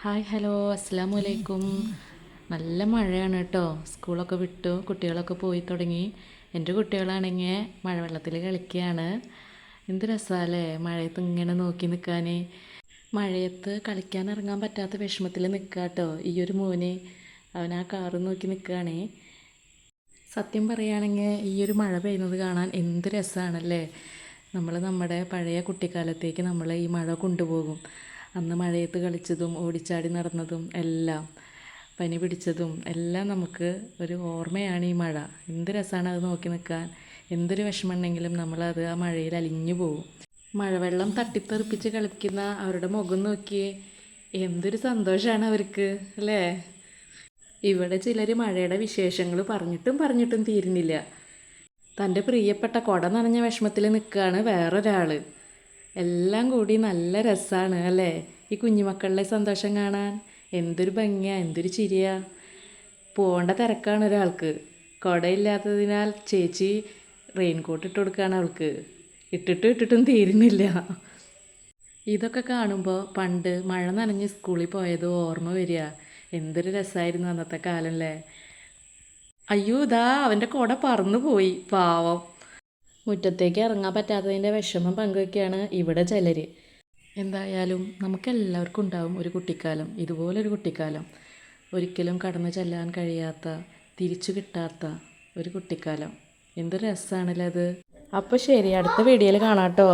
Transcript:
Hi hello അസ്സലാമു അലൈക്കും. നല്ല മഴയാണ് കേട്ടോ. സ്കൂളൊക്കെ വിട്ടു, കുട്ടികളൊക്കെ പോയി തുടങ്ങി. എൻ്റെ കുട്ടികളാണെങ്കിൽ മഴവെള്ളത്തിൽ കളിക്കുകയാണ്. എന്ത് രസമല്ലേ മഴയത്ത് ഇങ്ങനെ നോക്കി നിൽക്കാൻ. മഴയത്ത് കളിക്കാൻ ഇറങ്ങാൻ പറ്റാത്ത വിഷമത്തിൽ നിൽക്കുക കേട്ടോ ഈ ഒരു മോന്. അവൻ ആ കാറ് നോക്കി നിൽക്കുകയാണേ. സത്യം പറയുകയാണെങ്കിൽ ഈ ഒരു മഴ പെയ്യുന്നത് കാണാൻ എന്ത് രസമാണല്ലേ. നമ്മുടെ പഴയ കുട്ടിക്കാലത്തേക്ക് നമ്മൾ ഈ മഴ കൊണ്ടുപോകും. അന്ന് മഴയത്ത് കളിച്ചതും ഓടിച്ചാടി നടന്നതും എല്ലാം, പനി പിടിച്ചതും എല്ലാം നമുക്ക് ഒരു ഓർമ്മയാണ് ഈ മഴ. എന്ത് രസമാണ് അത് നോക്കി നിൽക്കാൻ. എന്തൊരു വിഷമമുണ്ടെങ്കിലും നമ്മളത് ആ മഴയിൽ അലിഞ്ഞു പോകും. മഴവെള്ളം തട്ടിത്തെറിപ്പിച്ച് കളിക്കുന്ന അവരുടെ മുഖം നോക്കിയേ, എന്തൊരു സന്തോഷമാണ് അവർക്ക് അല്ലേ. ഇവിടെ ചിലർ മഴയുടെ വിശേഷങ്ങൾ പറഞ്ഞിട്ടും തീരുന്നില്ല. തൻ്റെ പ്രിയപ്പെട്ട കുട നനഞ്ഞ വിഷമത്തിൽ നിൽക്കുകയാണ് വേറൊരാൾ. എല്ലാം കൂടി നല്ല രസമാണ് അല്ലേ. ഈ കുഞ്ഞുമക്കളുടെ സന്തോഷം കാണാൻ എന്തൊരു ഭംഗിയാണ്, എന്തൊരു ചിരിയാ. പോകേണ്ട തിരക്കാണ് ഒരാൾക്ക്. കുടയില്ലാത്തതിനാൽ ചേച്ചി റെയിൻകോട്ട് ഇട്ട് കൊടുക്കുകയാണ് അവൾക്ക്. ഇട്ടിട്ടും തീരുന്നില്ല. ഇതൊക്കെ കാണുമ്പോൾ പണ്ട് മഴ നനഞ്ഞ് സ്കൂളിൽ പോയത് ഓർമ്മ വരിക. എന്തൊരു രസമായിരുന്നു അന്നത്തെ കാലം അല്ലേ. അയ്യോ ഇതാ അവൻ്റെ കുട പറന്നു പോയി പാവം. മുറ്റത്തേക്ക് ഇറങ്ങാൻ പറ്റാത്തതിൻ്റെ വിഷമം പങ്കുവയ്ക്കുകയാണ് ഇവിടെ ചിലർ. എന്തായാലും നമുക്കെല്ലാവർക്കും ഉണ്ടാവും ഒരു കുട്ടിക്കാലം, ഇതുപോലൊരു കുട്ടിക്കാലം. ഒരിക്കലും കടന്നു ചെല്ലാൻ കഴിയാത്ത, തിരിച്ചു കിട്ടാത്ത ഒരു കുട്ടിക്കാലം. എന്തൊരു രസമാണല്ലേ അത്. അപ്പോൾ ശരി, അടുത്ത വീഡിയോയിൽ കാണാം കേട്ടോ.